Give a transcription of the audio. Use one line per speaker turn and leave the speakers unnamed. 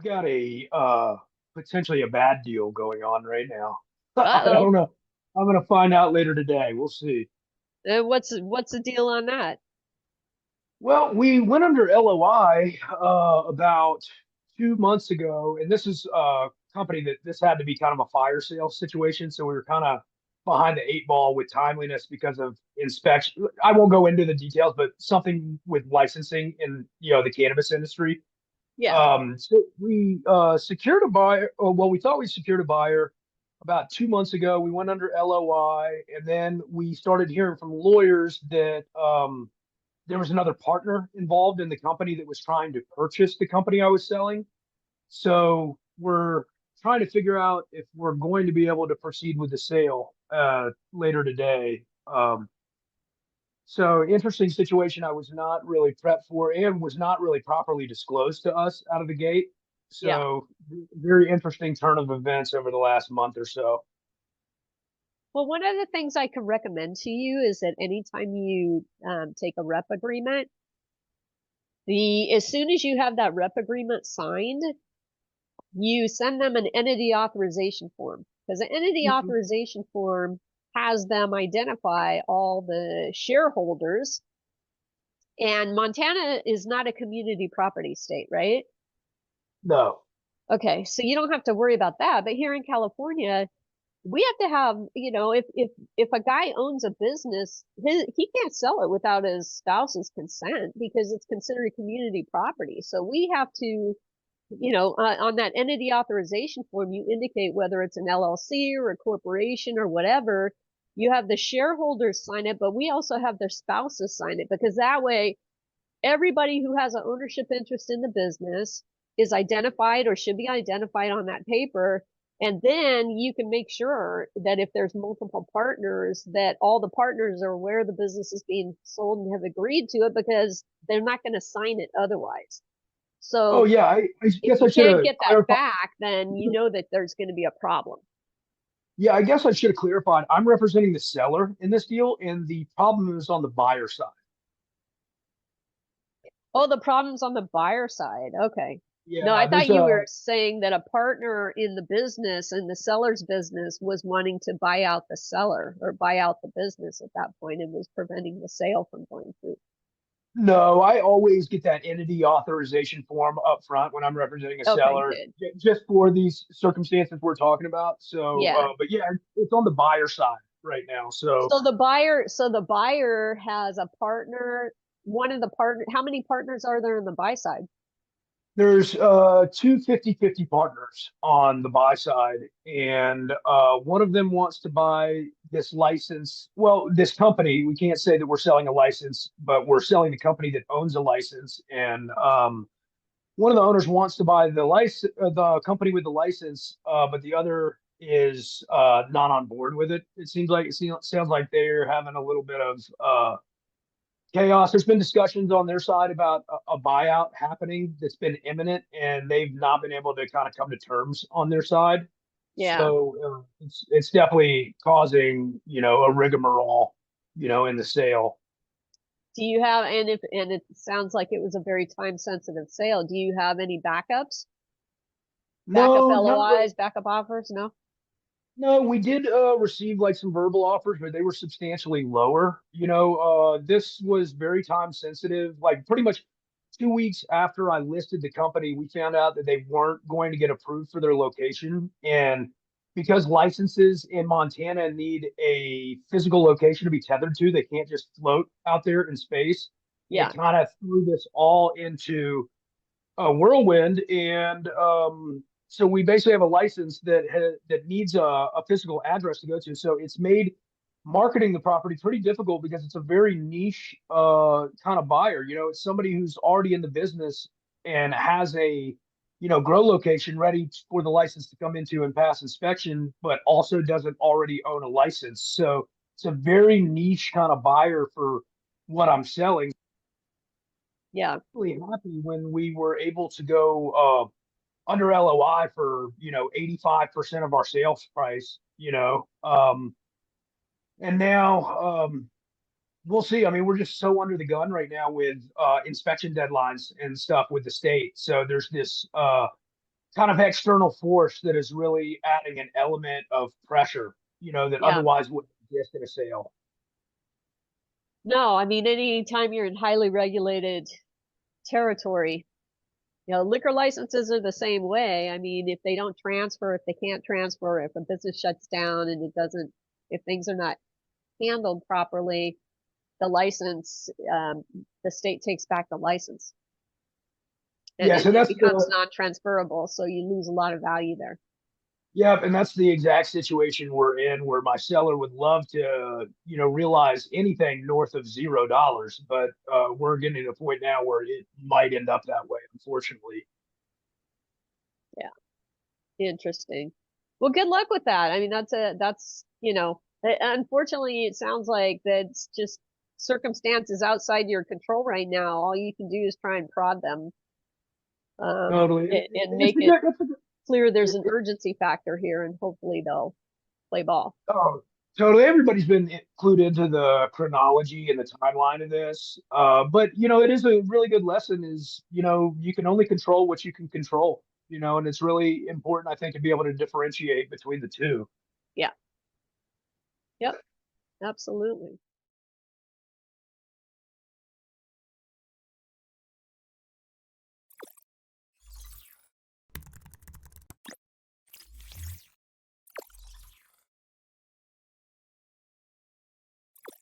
got a potentially a bad deal going on right now. I
Uh-oh.
don't know. I'm gonna find out later today. We'll see.
What's the deal on that?
Well, we went under LOI about 2 months ago, and this is a company that this had to be kind of a fire sale situation. So we were kind of behind the eight ball with timeliness because of inspection. I won't go into the details, but something with licensing in the cannabis industry.
Yeah.
So we secured a buyer. Or, well, we thought we secured a buyer about 2 months ago. We went under LOI, and then we started hearing from lawyers that there was another partner involved in the company that was trying to purchase the company I was selling. So we're trying to figure out if we're going to be able to proceed with the sale later today. So interesting situation I was not really prepped for and was not really properly disclosed to us out of the gate.
Yeah.
So very interesting turn of events over the last month or so.
Well, one of the things I can recommend to you is that anytime you take a rep agreement, the as soon as you have that rep agreement signed, you send them an entity authorization form because the entity
Mhm.
authorization form has them identify all the shareholders. And Montana is not a community property state, right?
No.
Okay, so you don't have to worry about that. But here in California, we have to have, if a guy owns a business, he can't sell it without his spouse's consent because it's considered community property. So we have to, on that entity authorization form, you indicate whether it's an LLC or a corporation or whatever. You have the shareholders sign it, but we also have their spouses sign it because that way everybody who has an ownership interest in the business is identified or should be identified on that paper. And then you can make sure that if there's multiple partners, that all the partners are aware the business is being sold and have agreed to it because they're not going to sign it otherwise.
Oh
So
yeah. I
if
guess
you
I should
can't
have
get that
clarified.
back, then you know that there's going to be a problem.
Yeah, I guess I should have clarified. I'm representing the seller in this deal, and the problem is on the buyer side.
Oh, the problem's on the buyer side. Okay. No, I
Yeah,
thought
there's
you
a
were saying that a partner in the business in the seller's business was wanting to buy out the seller or buy out the business at that point and was preventing the sale from going through.
No, I always get that entity authorization form up front when I'm representing a
Okay,
seller,
good.
just for these circumstances we're talking about. So,
Yeah.
but yeah, it's on the buyer side right now. So
So the buyer has a partner, one of the partner, how many partners are there on the buy side?
there's two 50-50 partners on the buy side, and one of them wants to buy this license. Well, this company, we can't say that we're selling a license, but we're selling the company that owns a license. And one of the owners wants to buy the license, the company with the license, but the other is not on board with it. It seems like sounds like they're having a little bit of chaos. There's been discussions on their side about a buyout happening that's been imminent, and they've not been able to kind of come to terms on their side.
Yeah.
So it's definitely causing a rigmarole, in the sale.
Do you have, and it sounds like it was a very time sensitive sale. Do you have any backups? Backup
No, not really.
LOIs, backup offers? No?
No, we did receive like some verbal offers, but they were substantially lower. This was very time sensitive. Like pretty much 2 weeks after I listed the company, we found out that they weren't going to get approved for their location. And because licenses in Montana need a physical location to be tethered to, they can't just float out there in space.
Yeah.
It kind of threw this all into a whirlwind, and so we basically have a license that needs a physical address to go to. So it's made marketing the property pretty difficult because it's a very niche kind of buyer. It's somebody who's already in the business and has a grow location ready for the license to come into and pass inspection, but also doesn't already own a license. So it's a very niche kind of buyer for what I'm selling.
Yeah.
Really happy when we were able to go under LOI for 85% of our sales price. And now we'll see. I mean, we're just so under the gun right now with inspection deadlines and stuff with the state. So there's this kind of external force that is really adding an element of pressure, that
Yeah.
otherwise wouldn't exist in a sale.
No, I mean, anytime you're in highly regulated territory, liquor licenses are the same way. I mean, if they don't transfer, if they can't transfer, if a business shuts down and if things are not handled properly, the license, the state takes back the license and
Yeah, so
it
that's
becomes
the
non-transferable. So you lose a lot of value there.
Yeah, and that's the exact situation we're in, where my seller would love to, realize anything north of $0, but we're getting to the point now where it might end up that way, unfortunately.
Yeah. Interesting. Well, good luck with that. I mean, unfortunately, it sounds like that's just circumstances outside your control right now. All you can do is try and prod them,
Totally.
and
It's
make
a
it
good, it's a good,
clear there's an urgency factor here, and hopefully they'll play ball.
oh, totally. Everybody's been clued into the chronology and the timeline of this. But it is a really good lesson. Is you can only control what you can control. And it's really important, I think, to be able to differentiate between the two.
Yeah. Yep. Absolutely.